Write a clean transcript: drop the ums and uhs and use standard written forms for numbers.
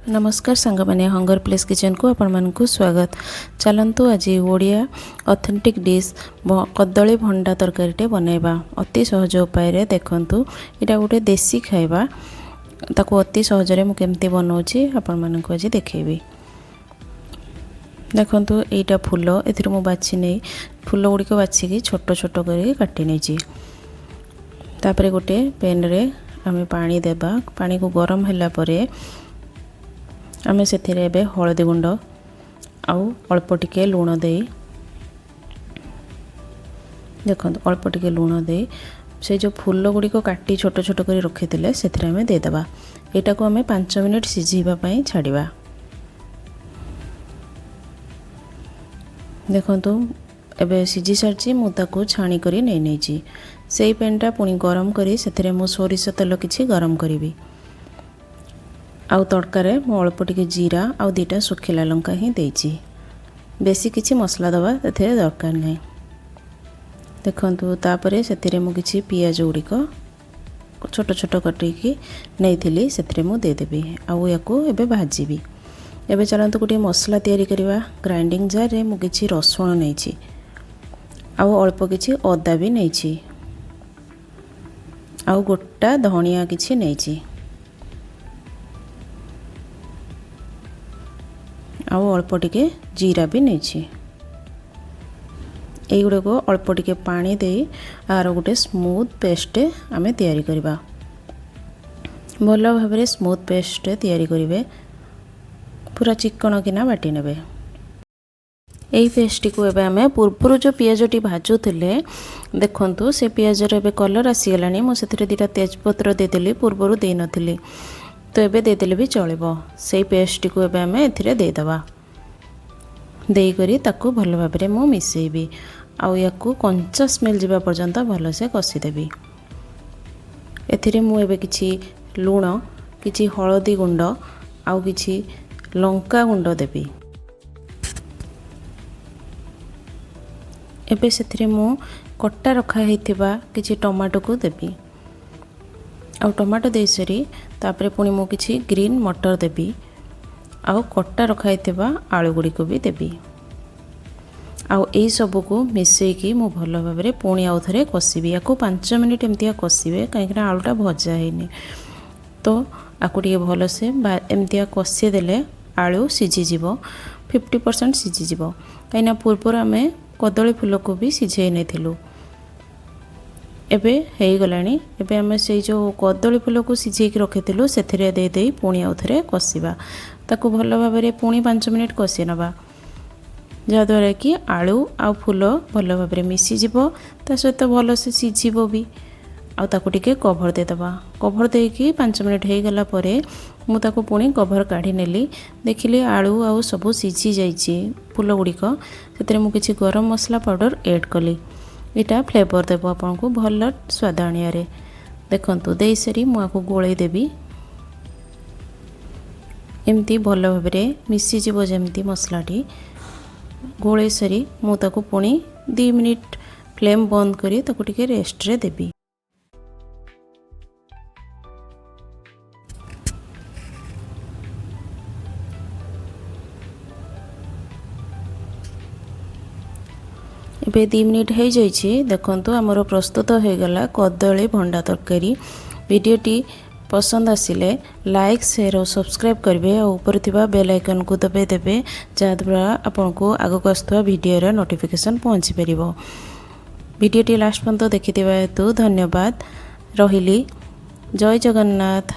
नमस्कार सांग मैंने हंगर प्लेस किचन को आपण मानकु स्वागत। चलतु आज ओडिया ऑथेंटिक डिश कदली भंडा तरकारीटे बनैबा अति सहज उपाय देखंतु। इटा गोटे देसी खाइबा ताको अति सहजरे मु केमती बनाउछि आपण मानकु आज देखैबी। देखंतु एटा फूल एथिर मु बाछि नै फूल गुडी को बाछि की छोट छोट करी काटि नैछि। तापरे गोटे पेन रे आमे पानी देबा। पानी को गरम हैला परे आमे सेथिरे एबे हळदी गुंड आउ अल्प टिके लूण देई देखंतु अल्प टिके लूण देई से जो फूल गुडी को काटी छोट छोट करी रखिथिले सेथिरे आमे दे देबा। एटा को आमे 5 मिनिट सिझीबा पई छाडिबा। देखंतु एबे सिझी सारची मु ताको छाणी करी नै नैची। सेई पेनटा पुनी गरम करी सेथिरे मु सोरिष तेल किछि गरम करिवि। आउ तड़कारे मु अल्प टिके जीरा आउ दुटा सुखिला लंका ही देइछि। बेसी किछि मसला दबा एथिरे दरकार नै। देखंतु तापरे सेथिरे मु किछि पियाज गुड़िक छोट छोट कटिकी नैथिली सेथिरे मु दे देबी। आउ याको एबे भाजीबी। एबे चलंतु गोटे मसला तयारी करबा। ग्राइंडिंग जार रे मु किछि रसुण नैछि आउ अल्प किछि अदा भी नैछि आउ गोटा धनिया किछि नैछि आउ अल्प टिके जीरा भी नैछि। एई गुडे को अल्प टिके पानी देई आरो गोटे स्मूथ पेस्ट आमे तयारी करबा। भलो भाबरे स्मूथ पेस्ट तयारी करिवे। पूरा चिकन किना बाटी नेबे। एई पेस्ट को एबे आमे पूर्वरु जो पियाजटी भाजुथिले देखंतु से पियाज रे एबे कलर आसी गेलानी। मु सेथिरे दिटा तेजपत्र दे देली पूर्वरु दे नथिली तो एबे दे देले भी चलिबो। सेई पेस्ट को एबे आमे एथिरे दे दबा। देई करी ताकू भलो भाबरे मु मिसेइबी। आउ याकू कंचा स्मेल जिबा पर्यंत भलो से कसी देबी। एथिरे मु एबे किछि लूण किछि हळदी गुंड आउ किछि लंका गुंड देबी। एबे सेथिरे मु कट्टा रखा हेतिबा किछि टमाटो को देबी। आउ टमाटो दे सरी तापरे पुनी मु किछि ग्रीन मटर देबी। आउ कट्टा रखा हेतिबा आलू गुडी को भी देबी। आउ एई सब को मिसई की मु भलो भाबरे पुनी आउ थरे कसिबी। याको 5 मिनिट एमतिया कसिबे काहेकना आलूटा भजा हेनी तो आकु टिके भलो से एमतिया कसी देले आलू सिझी जिवो 50% सिझी जिवो। काइना पूर्वर आमे कदली फूल को भी सिझाई नेथिलु। एबे हेई गलानी। एबे आमे से जो कदली फूल को सिझे की रखिथिलु सेथिरे दे देई पुनी आउ थरे कसिबा। ताको भलो भाबरे पुनी 5 मिनिट कसी नबा जा द्वारा कि आलू आ फूल भलो भाबरे मिसी जिवो ता सहित भलो से सिझिबो भी। आउ ताको टिके कवर दे दबा। कवर दे कि 5 मिनिट हेई गला परे मु ताको पुनी कवर काढी नेली। देखिली आलू आउ सब सिझी जाईची फूल गुडीक। सेतरे मु किछि गरम मसला पाउडर ऐड कली। इटा फ्लेवर देबो आपन को भलो स्वाद आनिया रे। देखंतु देई सरी मु आको गोळै देबी। एमती भलो भाबरे मिसी जिवो जेमती मसलाटी गोळे सरी मु ताको पुनी 2 मिनिट फ्लेम बंद करी ताको टिके रेस्ट रे देबी। एबे 2 मिनिट हो जाइछि। देखंतु हमरो प्रस्तुत हो गला कदली भंडा तरकारी। वीडियोटी पसंद आसिले लाइक शेयर और सब्सक्राइब करेंगे और ऊपर थिबा बेल आइकन को दबे देबे जहाँद्वारा आपन को आगक आसुवा वीडियो रे नोटिफिकेशन पहुँची परिबो। वीडियोटी लास्ट पर्यंत देखिथिबा हेतु धन्यवाद। रहिली। जय जगन्नाथ।